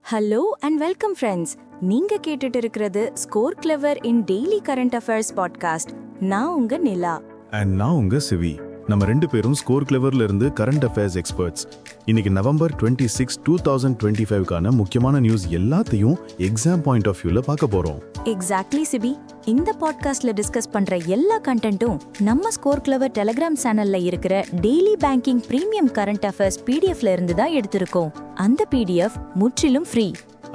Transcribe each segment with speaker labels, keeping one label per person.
Speaker 1: Hello and welcome friends. நீங்க கேட்டுட்டு இருக்கிறது ஸ்கோர் கிளவர் இன் டெய்லி கரண்ட் அஃபேர்ஸ் பாட்காஸ்ட். நான் உங்க நிலா.
Speaker 2: அண்ட் நான் உங்க சிவி. நம்ம ரெண்டு பேரும் ஸ்கோர் கிளவர்ல இருந்து கரண்ட் அஃபேர்ஸ் எக்ஸ்பர்ட்ஸ். இன்னைக்கு நவம்பர் 26, 2025க்கான முக்கியமான நியூஸ் எல்லாத்தையும் எக்ஸாம் பாயிண்ட் ஆஃப் வியூல பார்க்க போறோம்.
Speaker 1: எக்ஸாக்ட்லி சிபி. இந்த பாட்காஸ்ட்ல டிஸ்கஸ் பண்ற எல்லா கண்டென்ட்டும் நம்ம ஸ்கோர் கிளவர் டெலிகிராம் சேனல்ல இருக்கிற daily banking premium current affairs பிடிஎஃப்ல இருந்து தான் எடுத்திருக்கோம். அந்த பிடிஎஃப் முற்றிலும் ஃப்ரீ.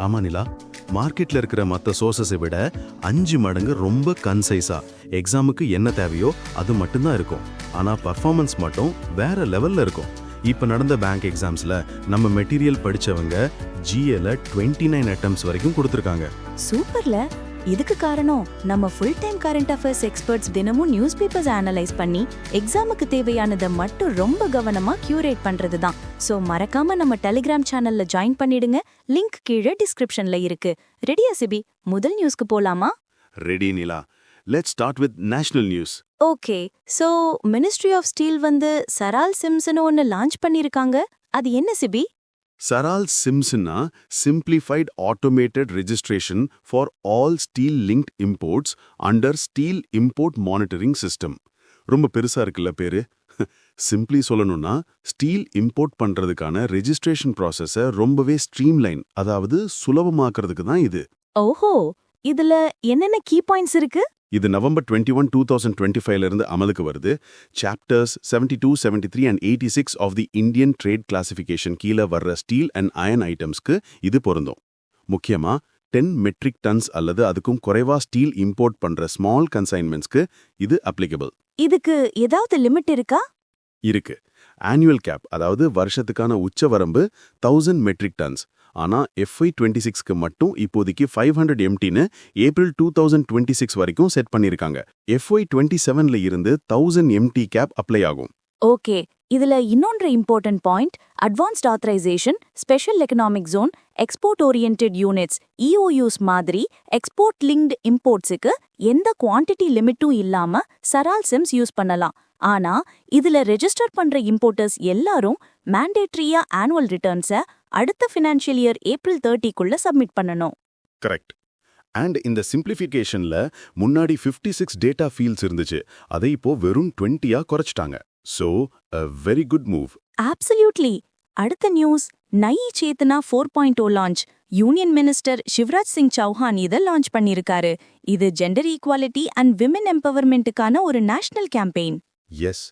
Speaker 2: ஆமா நிலா, மார்க்கெட்ல இருக்கிற மற்ற சோர்சஸை விட 5 மடங்கு ரொம்ப கன்சைஸா எக்ஸாமுக்கு என்ன தேவையோ அது மட்டும்தான் இருக்கும். ஆனா பர்ஃபார்மன்ஸ் மட்டும் வேற லெவல்ல இருக்கும். இப்ப நடந்த பேங்க் எக்ஸாம்ஸ்ல நம்ம மெட்டீரியல் படிச்சவங்க ஜிஏல 29 அட்டெம்ப்ட்ஸ் வரைக்கும் கொடுத்திருக்காங்க.
Speaker 1: சூப்பர்ல. இதுக்கு காரணம் நம்ம full time current affairs experts தினமும் நியூஸ் பேப்பர்ஸ் அனலைஸ் பண்ணி எக்ஸாமுக்கு தேவையானதை மட்டும் ரொம்ப கவனமா கியூரேட் பண்றது தான். சோ மறக்காம நம்ம டெலிகிராம் சேனல்ல ஜாயின் பண்ணிடுங்க. லிங்க் கீழே டிஸ்கிரிப்ஷன்ல இருக்கு. ரெடியா சிபி? முதல் நியூஸ்க்கு போலாமா?
Speaker 2: Ready Nila. Let's start with national news.
Speaker 1: Okay, so ministry of steel SARAL சிம்ஸ்னு ஒன்னு லான்ச் பண்ணிருக்காங்க. அது என்ன சிபி?
Speaker 2: சரால் சிம்ஸ்னா simplified automated registration for all steel linked imports under steel import monitoring system. ரொம்ப பெருசா இருக்குல்ல பேரு. சிம்பிளி சொல்லணும்னா ஸ்டீல் இம்போர்ட் பண்றதுக்கான ரெஜிஸ்ட்ரேஷன் ப்ராசஸை ரொம்பவே ஸ்ட்ரீம்லைன், அதாவது சுலபமாக்குறதுக்கு தான் இது.
Speaker 1: ஓஹோ, இதுல என்னென்ன கீ பாயிண்ட்ஸ் இருக்கு?
Speaker 2: இது நவம்பர் 21, 2025 இருந்து அமலுக்கு வருது. Chapters 72, 73 and 86 of the Indian trade classification கீழே வர்ற ஸ்டீல் அண்ட் அயன் ஐட்டம்ஸ்க்கு இது பொருந்தும். முக்கியமா 10 மெட்ரிக் டன்ஸ் அல்லது அதுக்கும் குறைவா ஸ்டீல் இம்போர்ட் பண்ற ஸ்மால் கன்சைன்மெண்ட்ஸ்க்கு இது அப்ளிகபிள்.
Speaker 1: இதுக்கு ஏதாவது லிமிட் இருக்கா?
Speaker 2: இருக்கு. ஆனுவல் கேப், அதாவது வருஷத்துக்கான உச்சவரம்பு 1000 மெட்ரிக் டன்ஸ். ஆனா FY26க்கு மட்டும் இப்போதைக்கு 500 MTன்னு ஏப்ரல் 2026 வரைக்கும் செட் பண்ணிருக்காங்க. FY27ல இருந்து 1000 MT கேப் அப்ளை ஆகும்.
Speaker 1: ஓகே, இதுல இன்னொன்று important point, advanced authorisation, special economic zone, export oriented units EOUs மாதிரி எக்ஸ்போர்ட் லிங்க்டு இம்போர்ட்ஸுக்கு எந்த குவான்டிட்டி லிமிட்டும் இல்லாம சரால் சிம்ஸ் யூஸ் பண்ணலாம். ஆனா இதுல ரெஜிஸ்டர் பண்ற இம்போர்ட்டர்ஸ் எல்லாரும் மேண்டேட்ரியா ஆனுவல் ரிட்டர்ன்ஸை அடுத்த ஃபினான்ஷியல் இயர் ஏப்ரல் 30க்குள்ள சப்மிட் பண்ணணும்.
Speaker 2: கரெக்ட். அண்ட் இந்த சிம்பிளிஃபிகேஷன்ல முன்னாடி 56 டேட்டா ஃபீல்ட்ஸ் இருந்துச்சு. அதை இப்போ வெறும் 20ஆ குறைச்சிட்டாங்க. So a very good move.
Speaker 1: Absolutely. அடுத்த news, Nayi Chetna 4.0 launch. Union minister Shivraj Singh Chouhan இதை லான்ச் பண்ணிருக்காரு. இது ஜெண்டர் ஈக்வாலிட்டி அண்ட் விமன் எம்பவர்மெண்ட்டுக்கான ஒரு நேஷனல் கேம்பெயின்.
Speaker 2: எஸ்,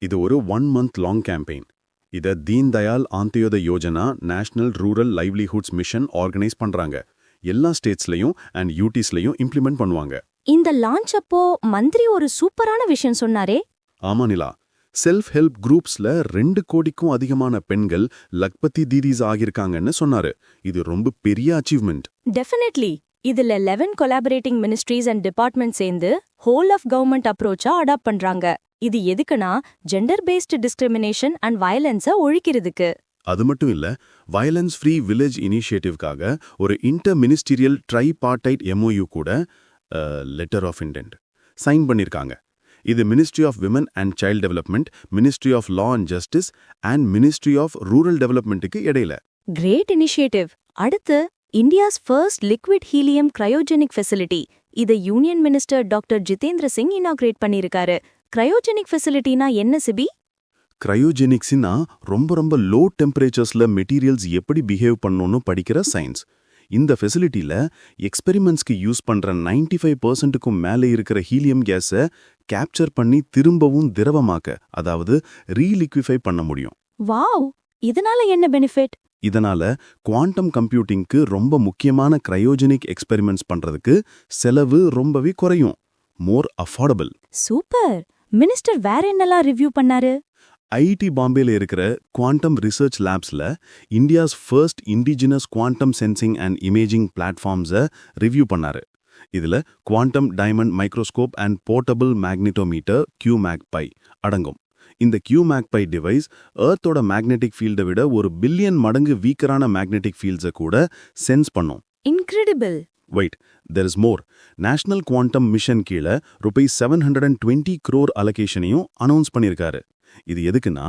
Speaker 2: இது ஒரு 1 month லாங் கேம்பெயின். இதை Deen Dayal Antyodaya Yojana national rural livelihoods mission organise பண்றாங்க. எல்லா ஸ்டேட்ஸ்லயும் அண்ட் யூடிஸ்லயும் இம்ப்ளிமெண்ட் பண்ணுவாங்க.
Speaker 1: இந்த லான்ச் அப்போ மந்திரி ஒரு சூப்பரான விஷயம் சொன்னாரே.
Speaker 2: ஆமா நிலா, செல்ஃப் ஹெல்ப் குரூப்ஸ்ல 2 கோடிக்கும் அதிகமான பெண்கள் லக்பதி தீதீஸ் ஆகியிருக்காங்கன்னு சொன்னாரு. இது ரொம்ப பெரிய அச்சீவ்மெண்ட்.
Speaker 1: டெஃபினெட்லி. இதுல 11 கொலாபரேட்டிங் மினிஸ்ட்ரீஸ் அண்ட் டிபார்ட்மெண்ட் சேர்ந்து ஹோல் ஆஃப் கவர்மெண்ட் அப்ரோச்சா அடாப்ட் பண்றாங்க. இது எதுக்குன்னா ஜெண்டர் பேஸ்டு டிஸ்கிரிமினேஷன் அண்ட் வயலன்ஸை ஒழிக்கிறதுக்கு.
Speaker 2: அது மட்டும் இல்ல, வயலன்ஸ் ஃப்ரீ வில்லேஜ் இனிஷியேட்டிவ்காக ஒரு இன்டர் மினிஸ்டீரியல் ட்ரைபார்டைட் MOU கூட லெட்டர் ஆஃப் இன்டென்ட் சைன் பண்ணிருக்காங்க. இது ministry of women and child development, ministry of law and justice and ministry of rural டெவலப்மெண்ட்டுக்கு இடையில.
Speaker 1: Great initiative. அடுத்து, India's first liquid helium cryogenic facility. இதை union minister doctor Jitendra Singh inaugurate பண்ணிருக்காரு. Cryogenic ஃபெசிலிட்டினா என்ன CP?
Speaker 2: கிரையோஜெனிக்ஸ்னா ரொம்ப low டெம்பரேச்சர்ஸ்ல materials எப்படி behave பண்ணணும்னு படிக்கிற சயின்ஸ். இந்த ஃபெசிலிட்டியில எக்ஸ்பெரிமெண்ட்ஸ்க்கு யூஸ் பண்ற 95%க்கும் மேலே இருக்கிற ஹீலியம் கேஸை கேப்சர் பண்ணி திரும்பவும் திரவமாக்க, அதாவது ரீலிக்விஃபை பண்ண முடியும்.
Speaker 1: வாவ், இதனால என்ன பெனிஃபிட்?
Speaker 2: இதனால குவாண்டம் கம்ப்யூட்டிங்க்கு ரொம்ப முக்கியமான கிரையோஜெனிக் எக்ஸ்பெரிமெண்ட்ஸ் பண்றதுக்கு செலவு ரொம்பவே குறையும். மோர் அஃபோர்டபிள்.
Speaker 1: சூப்பர். மினிஸ்டர் வேற என்னெல்லாம் ரிவ்யூ பண்ணாரு?
Speaker 2: IIT பாம்பேல இருக்கிற குவாண்டம் ரிசர்ச் லேப்ஸ்ல India's first indigenous quantum sensing and imaging பிளாட்ஃபார்ம்ஸை ரிவ்யூ பண்ணாரு. இதுல quantum diamond microscope and portable magnetometer QMAG-Pi அடங்கும். இந்த QMAG-Pi டிவைஸ் எர்த்தோட மேக்னெட்டிக் ஃபீல்டை விட 1 பில்லியன் மடங்கு வீக்கரான மேக்னெட்டிக் ஃபீல்ட்ஸை கூட சென்ஸ் பண்ணும்.
Speaker 1: Incredible.
Speaker 2: Wait, there is more. National quantum mission கீழே ₹720 crore அலோகேஷனையும் அனௌன்ஸ் பண்ணியிருக்காரு. இது எதுக்குன்னா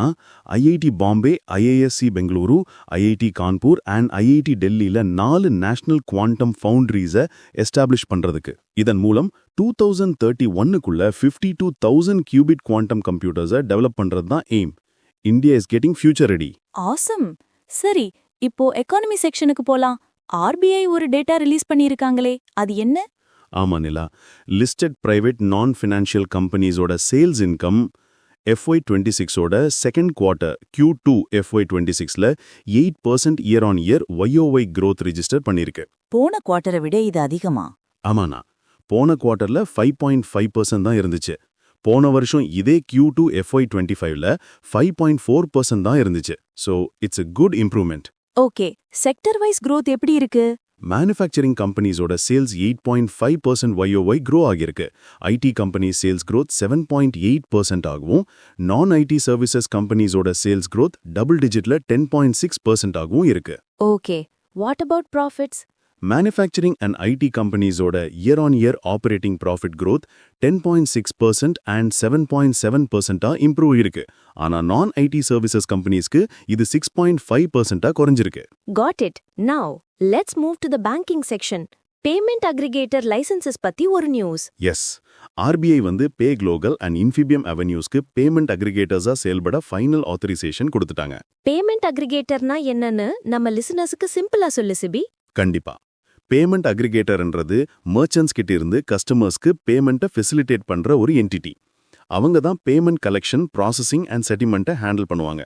Speaker 2: IIT Bombay, IISc Bengaluru, IIT Kanpur and IIT டெல்லியில 4 நேஷனல் குவாண்டம் ஃபவுண்டரிஸை எஸ்டாப்ளிஷ் பண்றதுக்கு. இதன் மூலம் 2031க்குள்ள 52,000 கியூபிட் குவாண்டம் கம்ப்யூட்டர்ஸை டெவலப் பண்றது தான் aim. India is getting future ready.
Speaker 1: Awesome. சரி, இப்போ எக்கானமி செக்ஷனுக்கு போலாம். ஆர்பிஐ ஒரு டேட்டா ரிலீஸ் பண்ணியிருக்காங்களே, அது என்ன?
Speaker 2: ஆமா நிலா, லிஸ்டட் பிரைவேட் நான் ஃபினான்ஷியல் கம்பெனிஸோட சேல்ஸ் இன்கம் FY26ஓட செகண்ட் குவார்ட்டர் Q2 FY26ல 8% year on year YOY growth register பண்ணிருக்கு.
Speaker 1: போன குவார்ட்டரை விட இது அதிகமா?
Speaker 2: ஆமாண்ணா, போன குவார்ட்டர்ல 5.5% தான் இருந்துச்சு. போன வருஷம் இதே Q2 FY25ல 5.4% தான் இருந்துச்சு. So it's a good improvement.
Speaker 1: Okay, sector wise growth எப்படி இருக்கு?
Speaker 2: மேனுஃபேக்சரிங் கம்பெனிஸோட சேல்ஸ் 8.5% YOY க்ரோ ஆகியிருக்கு. ஐடி கம்பெனி சேல்ஸ் growth 7.8% ஆகவும், நான் ஐடி சர்வீசஸ் கம்பெனிஸோட சேல்ஸ் growth டபுள் டிஜிட்ல 10.6% ஆகவும் இருக்கு.
Speaker 1: Okay, what about profits?
Speaker 2: Manufacturing and IT கம்பெனிஸோட year on year operating profit growth 10.6% and 7.7% improve இருக்கு. ஆனா நான் ஐடி சர்வீசஸ் கம்பெனிஸ்க்கு இது 6.5% குறைஞ்சிருக்கு.
Speaker 3: Got it. Now, let's move to the banking section. Payment aggregator licenses பத்தி ஒரு news.
Speaker 2: Yes, RBI Pay Global and Infibeam அவென்யூஸ்க்கு payment அக்ரிகேட்டர்ஸா செயல்பட ஃபைனல் ஆத்தரைசேஷன் கொடுத்துட்டாங்க.
Speaker 3: பேமெண்ட் அக்ரிகேட்டர்னா என்னன்னு நம்ம லிசனர்ஸ்க்கு சிம்பிளா சொல்லு சிபி.
Speaker 2: கண்டிப்பா. பேமெண்ட் அக்ரிகேட்டர்ன்றது மர்ச்சன்ட்ஸ் கிட்ட இருந்து கஸ்டமர்ஸ்க்கு பேமெண்ட்டை ஃபெசிலிட்டேட் பண்ற ஒரு என்டிட்டி. அவங்க தான் பேமெண்ட் கலெக்ஷன், ப்ராசஸிங் அண்ட் செட்டில்மெண்ட்டை ஹேண்டில் பண்ணுவாங்க.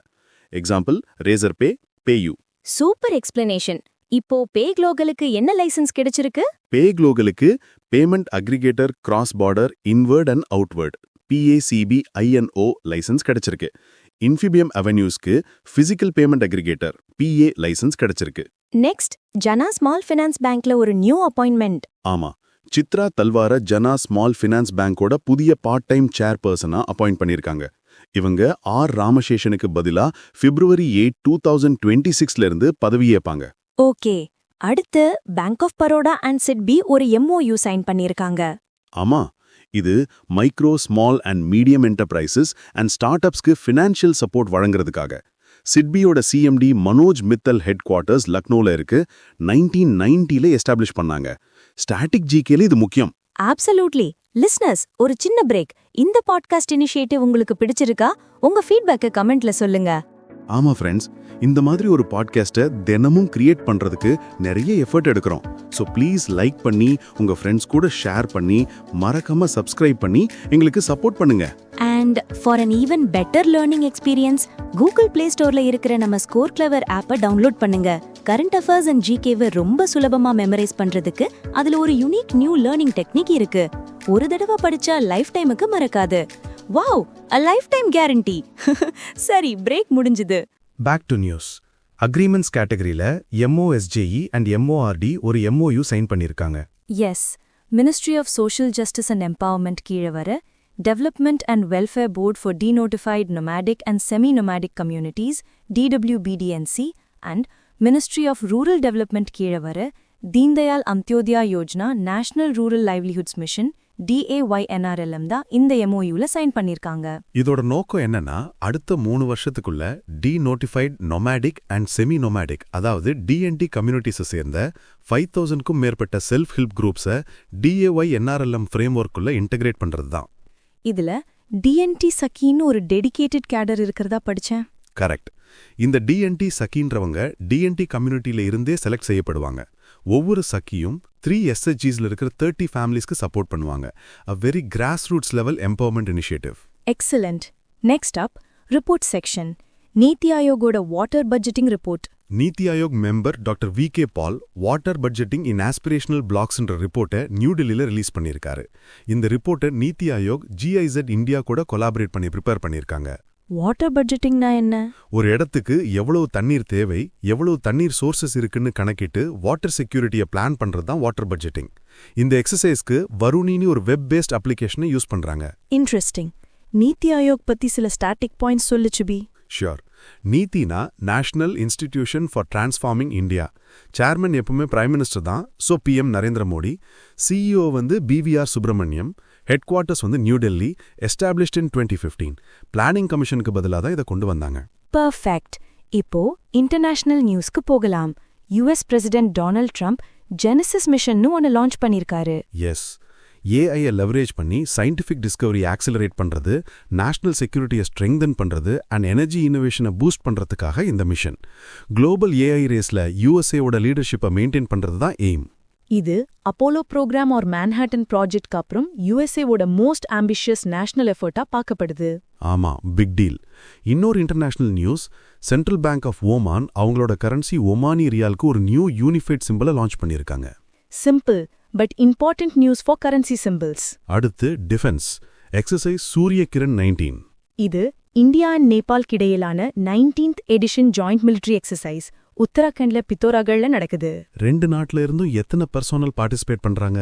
Speaker 2: Example, Razorpay, PayU.
Speaker 3: Super explanation. இப்போ பே குளோபலுக்கு என்ன லைசென்ஸ் கிடைச்சிருக்கு?
Speaker 2: பே குளோபலுக்கு payment aggregator cross border inward and outward PACB-INO licence கிடைச்சிருக்கு. இன்ஃபிபியம் அவென்யூஸ்க்கு physical payment aggregator PA licence கிடைச்சிருக்கு.
Speaker 3: நெக்ஸ்ட், ஜனா ஸ்மால் ஃபைனான்ஸ் பேங்க்ல ஒரு நியூ அப்பாயின்மெண்ட்.
Speaker 2: ஆமா, சித்ரா தல்வார ஜனா ஸ்மால் ஃபினான்ஸ் பேங்கோட புதிய பார்ட் டைம் சேர்பர்சனா அப்பாயிண்ட் பண்ணிருக்காங்க. இவங்க ஆர் ராமசேஷனுக்கு பதிலா February 8, 2026ல இருந்து பதவியேற்பாங்க.
Speaker 3: ஓகே, அடுத்து Bank of Baroda and SIDBI ஒரு MOU சைன் பண்ணிருக்காங்க.
Speaker 2: ஆமா, இது micro, small and medium enterprises and start அப்ஸ்க்கு ஃபினான்ஷியல் சப்போர்ட் வழங்குறதுக்காக. சிட்பியோட CMD Manoj Mittal headquarters லக்னோல இருக்கு. 1990ல எஸ்டாப்ளிஷ் பண்ணாங்க. ஸ்டாட்டிக் ஜிகேல இது முக்கியம்.
Speaker 3: ஆப்சல்யூட்லி. லிஸ்னர்ஸ், ஒரு சின்ன பிரேக். இந்த பாட்காஸ்ட் இனிஷியேட்டிவ் உங்களுக்கு பிடிச்சிருக்கா? உங்க ஃபீட்பேக்கை கமெண்ட்ல சொல்லுங்க.
Speaker 2: ஆமா ஃப்ரெண்ட்ஸ், இந்த மாதிரி ஒரு பாட்காஸ்ட்டை தினமும் கிரியேட் பண்றதுக்கு நிறைய எஃபர்ட் எடுக்கிறோம். ஸோ ப்ளீஸ் லைக் பண்ணி உங்க ஃப்ரெண்ட்ஸ் கூட ஷேர் பண்ணி மறக்காம சப்ஸ்கிரைப் பண்ணி எங்களுக்கு சப்போர்ட் பண்ணுங்க.
Speaker 3: And for an even better learning experience, Google play ஸ்டோர்ல இருக்கிற நம்ம ஸ்கோர் கிளவர் ஆப்பை டவுன்லோட் பண்ணுங்க. கரண்ட் அஃபேர்ஸ் அண்ட் ஜிகேவை ரொம்ப சுலபமா மெமரைஸ் பண்றதுக்கு அதுல ஒரு யூனிக் நியூ லேர்னிங் டெக்னிக் இருக்கு. ஒரு தடவை படிச்சா லைஃப் டைமுக்கு மறக்காது. Wow, a lifetime guarantee. சரி, பிரேக் முடிஞ்சது.
Speaker 4: Back to news. அக்ரிமெண்ட்ஸ் கேட்டகரியில MOSJE அண்ட் MORD ஒரு MOU சைன் பண்ணிருக்காங்க.
Speaker 1: Yes, ministry of social justice and empowerment கீழே வர development and welfare board for denotified nomadic and semi nomadic communities DWBDNC and ministry of rural development கீழே வர Deendayal Antyodaya Yojana national rural livelihoods mission DAYNRLM தான் இந்த MOUல sign பண்ணிருக்காங்க.
Speaker 4: இதோட நோக்கம் என்னன்னா, அடுத்த 3 வருஷத்துக்குள்ள denotified nomadic and semi nomadic, அதாவது DNT கம்யூனிட்டிஸை சேர்ந்த 5000க்கும் மேற்பட்ட செல்ஃப் ஹெல்ப் குரூப்ஸை DAYNRLM ஃப்ரேம்வொர்க்குள்ள இன்டகிரேட் பண்றது தான்.
Speaker 1: இதுல DNT சக்கின்னு ஒரு டெடிகேட்டட் கேடர் இருக்கிறதா படிச்சேன்.
Speaker 4: கரெக்ட். இந்த DNT சக்கின்றவங்க DNT கம்யூனிட்டியில இருந்தே செலக்ட் செய்யப்படுவாங்க. ஒவ்வொரு சக்கியும் 3 SHGஸ்ல இருக்கிற 30 ஃபேமிலிஸ்க்கு சப்போர்ட் பண்ணுவாங்க. A very grassroots level empowerment initiative.
Speaker 1: Excellent. Next up, report section. NITI ஆயோகோட water budgeting report.
Speaker 4: NITI Aayog member doctor VK Paul water budgeting in aspirational பிளாக்ஸ்ன்ற ரிப்போர்ட்டை நியூ டெல்லியில ரிலீஸ் பண்ணியிருக்காரு. இந்த ரிப்போர்ட்டை நீத்தி ஆயோக் GIZ இந்தியா கூட கொலாபரேட் பண்ணி ப்ரிப்பேர் பண்ணியிருக்காங்க.
Speaker 1: வாட்டர் பட்ஜெட்டிங்னா என்ன?
Speaker 4: ஒரு இடத்துக்கு எவ்வளவு தண்ணீர் தேவை, எவ்வளவு தண்ணீர் சோர்சஸ் இருக்குன்னு கணக்கிட்டு வாட்டர் செக்யூரிட்டியை பிளான் பண்றது தான் வாட்டர் பட்ஜெட்டிங். இந்த எக்ஸசைஸ்க்கு வருணின்னு ஒரு வெப் பேஸ்ட் அப்ளிகேஷனை யூஸ் பண்றாங்க.
Speaker 1: இன்ட்ரெஸ்டிங். நீத்தி ஆயோக் பத்தி சில ஸ்டாட்டிக் பாயிண்ட்ஸ் சொல்லு சுபி.
Speaker 4: ஷியோர். நீத்தினா national institution for transforming India. Chairman எப்பவுமே பிரைம் மினிஸ்டர் தான், so PM Narendra Modi. CEO BVR Subrahmanyam. Headquarters வந்து New Delhi, established in 2015. Planning கமிஷனுக்கு பதிலாக தான் இதை கொண்டு வந்தாங்க.
Speaker 3: பர்ஃபெக்ட். இப்போ இன்டர்நேஷனல் நியூஸ்க்கு போகலாம். US president Donald Trump Genesis மிஷன்னு ஒன்னு லான்ச் பண்ணிருக்காரு.
Speaker 4: எஸ், ஏஐயை லெவரேஜ் பண்ணி சயின்டிஃபிக் டிஸ்கவரி ஆக்சிலரேட் பண்றது, நேஷனல் செக்யூரிட்டியை ஸ்ட்ரெங்தன் பண்றது அண்ட் எனர்ஜி இன்னோவேஷனை பூஸ்ட் பண்றதுக்காக இந்த மிஷன். குளோபல் ஏஐ ரேஸ்ல யூஎஸ்ஏவோட லீடர்ஷிப்பை மெயின்டைன் பண்றது தான் எய்ம்.
Speaker 1: இது அப்போலோ ப்ரோக்ராம் ஆர் மேன்ஹாட்டன் ப்ராஜெக்ட்க்கு அப்புறம் யுஎஸ்ஏவோட மோஸ்ட் ஆம்பிஷியஸ் நேஷனல் எஃபர்ட்டா பார்க்கப்படுது.
Speaker 4: ஆமா, பிக் டீல். இன்னொரு international news, central bank of Oman அவங்களோட கரன்சி ஒமானி ரியாலுக்கு ஒரு நியூ யூனிஃபைட் சிம்பிளை லான்ச் பண்ணியிருக்காங்க.
Speaker 1: Simple but important news for currency symbols.
Speaker 4: அடுத்து டிஃபென்ஸ் எக்ஸசைஸ் சூரிய கிரண் 19.
Speaker 1: இது இந்தியா அண்ட் நேபாள் கிடையிலான 19th edition joint military exercise உத்தராகண்ட்ல பித்தோராகட்ல நடக்குது.
Speaker 4: 2 நாட்டுல இருந்தும் எத்தனை பர்சனல் பார்ட்டிசிபேட் பண்றாங்க?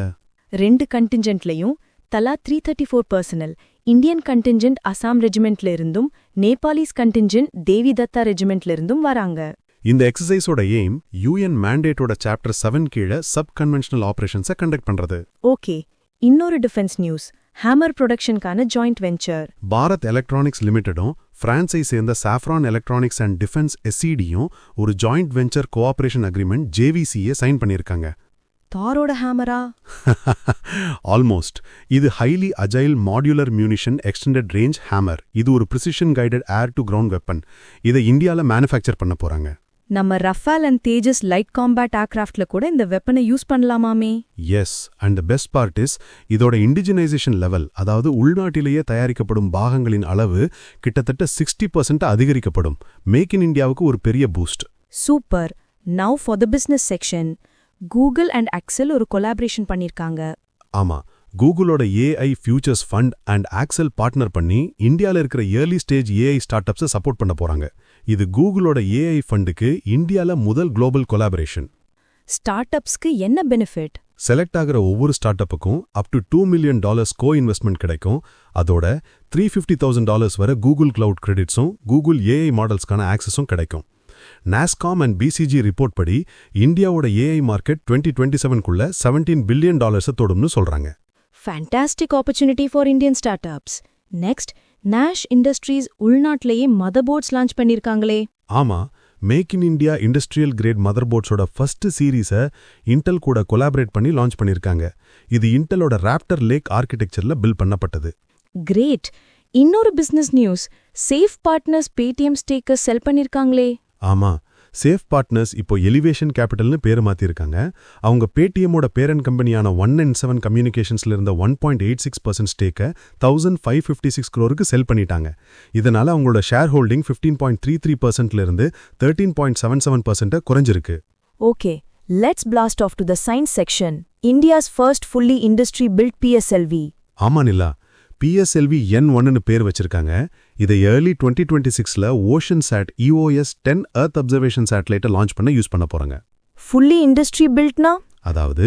Speaker 1: 2 கண்டிஞ்சென்ட்லயும் தலா 334 பர்சனல். இந்தியன் கண்டிஞ்சென்ட் அசாம் ரெஜிமெண்ட்ல இருந்தும் நேபாளிஸ் கண்டிஞ்சென்ட் தேவி தத்தா ரெஜிமெண்ட்ல இருந்தும் வராங்க.
Speaker 4: இந்த எக்ஸசைஸோட எய்ம் யூஎன் மேண்டேட்டோட சாப்டர் 7 கீழே சப் கன்வென்ஷனல் ஆபரேஷன்ஸை கண்டக்ட் பண்றது.
Speaker 1: ஓகே, இன்னொரு டிஃபென்ஸ் நியூஸ், ஹேமர் ப்ரொடக்ஷனுக்கான ஜாயிண்ட் வெஞ்சர்.
Speaker 4: பாரத் எலக்ட்ரானிக்ஸ் லிமிடெடும் பிரான்ஸை சேர்ந்த சாஃப்ரான் எலக்ட்ரானிக்ஸ் அண்ட் டிஃபென்ஸ் எஸ்சிடியும் ஒரு ஜாயிண்ட் வெஞ்சர் கோஆபரேஷன் அக்ரிமெண்ட் ஜேவிசியை சைன் பண்ணியிருக்காங்க.
Speaker 1: தாரோட ஹேமரா?
Speaker 4: ஆல்மோஸ்ட். இது highly agile modular munition extended range hammer. இது ஒரு precision guided air to ground weapon. இதை இந்தியால மேனுஃபேக்சர் பண்ண போறாங்க.
Speaker 1: நம்ம Rafale and Tejas light combat ஏர்கிராஃப்ட்ல கூட இந்த வெப்பனை யூஸ் பண்ணலாமாமே?
Speaker 4: Yes, and the best part is இதோட இண்டிஜினைசேஷன் லெவல், அதாவது உள்நாட்டிலேயே தயாரிக்கப்படும் பாகங்களின் அளவு கிட்டத்தட்ட 60% அதிகரிக்கப்படும். மேக் இன் இந்தியாவுக்கு ஒரு பெரிய boost.
Speaker 1: Super. Now for the business section. Google and Accel ஒரு கொலாபரேஷன் பண்ணிருக்காங்க.
Speaker 4: ஆமா, கூகுளோட AI futures fund and Accel partner பண்ணி இந்தியால இருக்கிற ஏர்லி ஸ்டேஜ் ஏஐ ஸ்டார்ட் அப்ஸை சப்போர்ட் பண்ண போறாங்க. இது கூகுளோட ஏஐ ஃபண்டுக்கு இந்தியால முதல் குளோபல் கொலாபரேஷன்.
Speaker 1: ஸ்டார்ட் அப்ஸ்க்கு என்ன பெனிஃபிட்?
Speaker 4: செலக்ட் ஆகிற ஒவ்வொரு ஸ்டார்ட் அப்புக்கும் up to $2 million co investment கிடைக்கும். அதோட $350,000 வரை கூகுள் கிளவுட் கிரெடிட்ஸும் கூகுள் ஏஐ மாடல்ஸ்க்கான ஆக்சஸும் கிடைக்கும். நாஸ்காம் அண்ட் பிசிஜி ரிப்போர்ட் படி இந்தியாவோட ஏஐ மார்க்கெட் 2027க்குள்ள $17 billion தொடும்னு சொல்றாங்க.
Speaker 1: Fantastic opportunity for Indian startups. Next, Nash industries உள்நாட்டிலேயே மதர்போர்ட்ஸ் லான்ச் பண்ணிருக்காங்களே.
Speaker 4: ஆமா, make in India industrial grade மதர்போர்ட்ஸோட ஃபர்ஸ்ட் சீரீஸை இன்டெல் கூட கொலாபரேட் பண்ணி லான்ச் பண்ணிருக்காங்க. இது இன்டெலோட ராப்டர் லேக் ஆர்கிடெக்சர்ல பில்ட் பண்ணப்பட்டது.
Speaker 1: கிரேட். இன்னொரு business news, SAIF partners Paytm ஸ்டேக்கை செல் பண்ணிருக்காங்களே.
Speaker 4: ஆமா, சேஃப் பார்ட்னர்ஸ் இப்போ எலிவேஷன் கேபிட்டல்னு பேரு மாத்திருக்காங்க. அவங்க பேடிஎம்மோட பேரண்ட் கம்பெனியான 197 கம்யூனிகேஷன்ஸ்ல இருந்த 1.86% ஸ்டேக்கை 1,556 crore செல் பண்ணிட்டாங்க. இதனால அவங்களோட ஷேர் ஹோல்டிங் 15.33%ல இருந்து 13.77% குறைஞ்சிருக்கு.
Speaker 1: Okay, let's blast off to the science section. India's first fully industry built PSLV.
Speaker 4: ஆமா நிலா, பிஎஸ்எல்வி N1ன்னு பேர் வச்சிருக்காங்க. இதை ஏர்லி 2026ல Oceansat EOS 10 earth observation சேட்டலைட்டை லான்ச் பண்ண யூஸ் பண்ண போறாங்க.
Speaker 1: ஃபுல்லி இண்டஸ்ட்ரி பில்ட்னா?
Speaker 4: அதாவது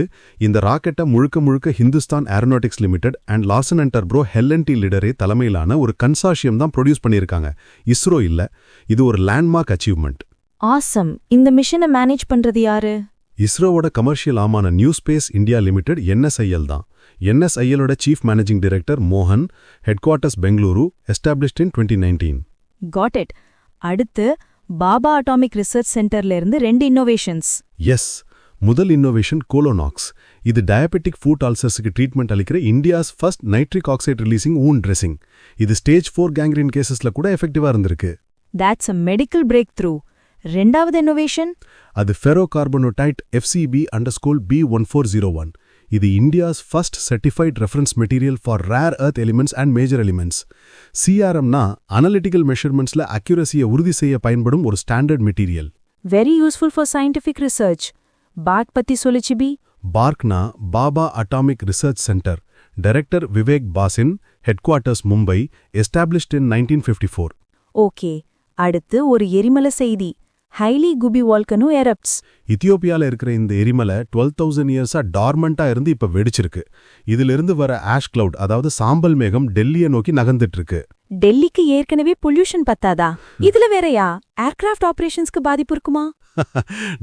Speaker 4: இந்த ராக்கெட்டை முழுக்க Hindustan aeronautics limited and Larsen and Toubro ஹெல்என்டி லிடரே தலைமையிலான ஒரு கன்சார்ஷியம் தான் ப்ரொடியூஸ் பண்ணியிருக்காங்க. இஸ்ரோ இல்ல. இது ஒரு லேண்ட்மார்க் அச்சீவ்மெண்ட்.
Speaker 1: ஆசம். இந்த மிஷனை மேனேஜ் பண்றது யாரு?
Speaker 4: இஸ்ரோவோட கமர்ஷியல் ஆமான new space India limited NSIL தான். NSILோட சீஃப் மேனேஜிங் டைரக்டர் மோகன், headquarters Bengaluru, established in 2019.
Speaker 1: Got it. அடுத்து பாபா அட்டாமிக் ரிசர்ச் சென்டர்ல இருந்து 2 இன்னோவேஷன்ஸ்.
Speaker 4: எஸ், முதல் இன்னோவேஷன் கோலோனாக்ஸ். இது டயபெட்டிக் ஃபுட் அல்சர்ஸுக்கு ட்ரீட்மெண்ட் அளிக்கிற India's first nitric oxide releasing wound dressing. இது ஸ்டேஜ் 4 கேங்க்ரீன் கேசஸ்ல கூட எஃபெக்டிவா இருந்திருக்கு.
Speaker 1: That's a medical breakthrough. ரெண்டாவது இன்னோவேஷன்,
Speaker 4: அது ஃபெரோ கார்பனோடைட் FCB_B1401. இது India's first certified reference material for rare earth elements and major elements. CRMனா அனலிட்டிக்கல் மெஷர்மெண்ட்ஸ்ல அக்யூரசியை உறுதி செய்ய பயன்படும் ஒரு standard material.
Speaker 1: Very useful for scientific research. BARC பத்தி சொல்லிச்சிபி.
Speaker 4: பார்க்னா Bhabha atomic research centre. Director Vivek Bhasin, headquarters Mumbai, established in 1954.
Speaker 1: Okay, அடுத்து ஒரு எரிமலை செய்தி. Highly குபி volcano எரப்ட்ஸ்.
Speaker 4: இத்தியோப்பியால இருக்கிற இந்த எரிமலை 12,000 இயர்ஸா டார்மண்டா இருந்து இப்ப வெடிச்சிருக்கு. இதிலிருந்து வர ஆஷ் கிளவுட், அதாவது சாம்பல் மேகம் டெல்லியை நோக்கி நகர்ந்துட்டு இருக்கு.
Speaker 1: டெல்லிக்கு ஏற்கனவே பொல்யூஷன் பத்தாதா? இதுல வேறயா ஏர்கிராஃப்ட் ஆபரேஷன்ஸ்க்கு பாதிப்பு இருக்குமா?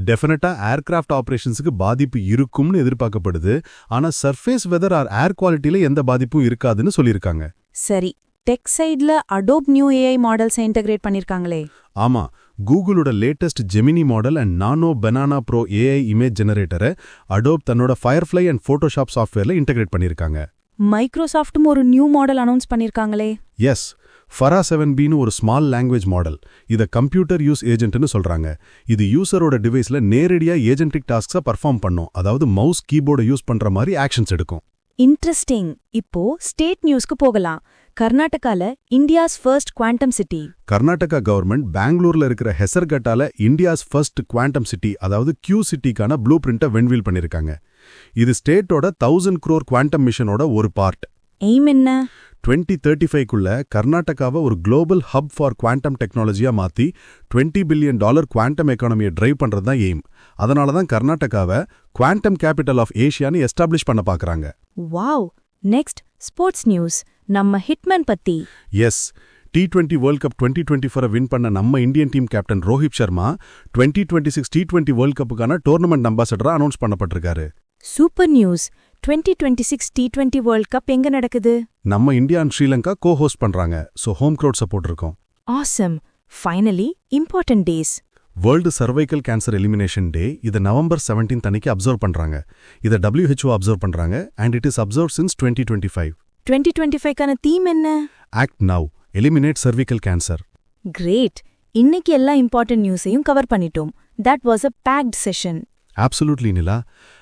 Speaker 4: டெஃபினட்டா ஏர்கிராஃப்ட் ஆபரேஷன்ஸுக்கு பாதிப்பு இருக்கும்னு எதிர்பார்க்கப்படுது. ஆனா சர்ஃபேஸ் வெதர் ஆர் ஏர் குவாலிட்டில எந்த பாதிப்பும் இருக்காதுன்னு சொல்லியிருக்காங்க.
Speaker 1: சரி, டெக் சைட்ல அடோப் நியூ ஏஐ மாடல்ஸை இன்டகிரேட் பண்ணிருக்காங்களே.
Speaker 4: ஆமா, கூகுளோட latest Gemini model and nano banana pro AI image ஜெனரேட்டரை அடோப் தன்னோட ஃபயர்ஃப்ளை அண்ட் ஃபோட்டோஷாப் சாஃப்ட்வேர்ல இன்டகிரேட் பண்ணியிருக்காங்க.
Speaker 1: மைக்ரோசாஃப்டும் ஒரு நியூ மாடல் அனௌன்ஸ் பண்ணிருக்காங்களே.
Speaker 4: எஸ், ஃபரா 7Bன்னு ஒரு ஸ்மால் லாங்குவேஜ் மாடல். இதை கம்ப்யூட்டர் யூஸ் ஏஜென்ட்னு சொல்றாங்க. இது யூசரோட டிவைஸ்ல நேரடியா ஏஜென்டிக் டாஸ்க்ஸை பர்ஃபார்ம் பண்ணும். அதாவது மவுஸ் கீபோர்டை யூஸ் பண்ற மாதிரி ஆக்ஷன்ஸ் எடுக்கும்.
Speaker 1: இன்ட்ரெஸ்டிங். இப்போ ஸ்டேட் நியூஸ்க்கு போகலாம். கர்நாடகால India's first quantum city.
Speaker 4: Karnataka government பெங்களூர்ல இருக்கிற ஹெசர்கட்டால இந்தியாஸ் ஃபர்ஸ்ட் குவாண்டம் சிட்டி அதாவது கியூ சிட்டிக்கான ப்ளூ பிரிண்ட்டை வென்வீல் பண்ணிருக்காங்க. இது ஸ்டேட்டோட 1000 crore குவாண்டம் மிஷனோட ஒரு பார்ட்.
Speaker 1: எய்ம் என்ன?
Speaker 4: 2035க்குள்ள கர்நாடகாவை ஒரு குளோபல் ஹப் ஃபார் குவாண்டம் டெக்னாலஜியா மாத்தி $20 பில்லியன் குவாண்டம் எக்கானமியை டிரைவ் பண்றது தான் எய்ம். அதனால தான் கர்நாடகாவை குவாண்டம் கேபிட்டல் ஆஃப் ஏஷியான்னு எஸ்டாப்ளிஷ் பண்ண பாக்குறாங்க.
Speaker 1: வாவ். Next sports news. நம்ம ஹிட்மேன் பத்தி.
Speaker 4: Yes, T20 world cup 2024 win பண்ண நம்ம Indian team captain Rohit Sharma 2026 T20 world கப்புக்கான டோர்னமெண்ட் அம்பாசடரா அனௌன்ஸ் பண்ணப்பட்டிருக்காரு.
Speaker 1: Super news. 2026 T20 world cup எங்க நடக்குது?
Speaker 4: நம்ம இந்தியா அண்ட் ஸ்ரீலங்கா கோ-ஹோஸ்ட் பண்றாங்க. சோ ஹோம் கிரவுட் சப்போர்ட் இருக்கும்.
Speaker 1: Awesome. Finally important days.
Speaker 4: World cervical cancer elimination day இதை November 17 அன்னைக்கு அப்சர்வ் பண்றாங்க. இதை WHO அப்சர்வ் பண்றாங்க and it is observe since 2025.
Speaker 1: 2025க்கான தீம் என்ன?
Speaker 4: Act now, eliminate cervical cancer.
Speaker 1: Great. இன்னைக்கு எல்லா இம்பார்ட்டன்ட் நியூஸையும் கவர் பண்ணிட்டோம். That was a packed session.
Speaker 4: Absolutely Nila.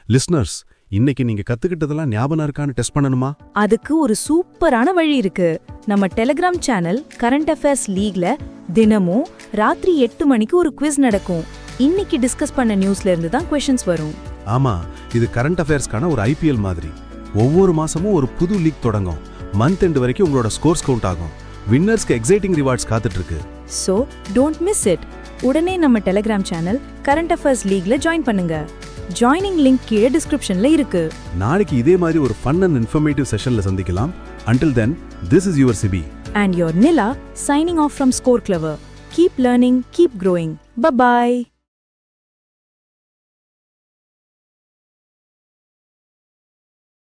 Speaker 4: Listeners, இன்னைக்கு நீங்க கத்துக்கிட்டதெல்லாம் ஞாபகம் இருக்கான்னு டெஸ்ட் பண்ணணுமா?
Speaker 1: அதுக்கு ஒரு சூப்பரான வழி இருக்கு. நம்ம டெலிகிராம் சேனல் கரண்ட் அஃபேர்ஸ் லீக்ல தினமும் ராத்திரி 8 மணிக்கு ஒரு குவிஸ் நடக்கும். இன்னைக்கு டிஸ்கஸ் பண்ண நியூஸ்ல இருந்து தான் क्वेश्चंस வரும்.
Speaker 4: ஆமா, இது கரண்ட் அஃபேர்ஸ்க்கான ஒரு IPL மாதிரி. ஒவ்வொரு மாசமும் ஒரு புது லீக் தொடங்கும். மந்த் எண்ட் வரைக்கும் உங்களோட ஸ்கோர்ஸ் கவுண்ட் ஆகும். வின்னர்ஸ்க்கு எக்ஸைட்டிங் ரிவார்ட்ஸ் காத்துட்டு இருக்கு.
Speaker 1: So don't miss it. உடனே நம்ம டெலிகிராம் சேனல் கரண்ட் அஃபேர்ஸ் லீக்ல ஜாயின் பண்ணுங்க. ஜாயினிங் லிங்க் கீழே டிஸ்கிரிப்ஷன்ல இருக்கு.
Speaker 4: நாளைக்கு இதே மாதிரி ஒரு ஃபன் அண்ட் இன்ஃபர்மேட்டிவ் செஷன்ல சந்திக்கலாம். Until then, this is your Sibi.
Speaker 1: And your Nila signing off from Score Clever. Keep learning, keep growing. Bye-bye.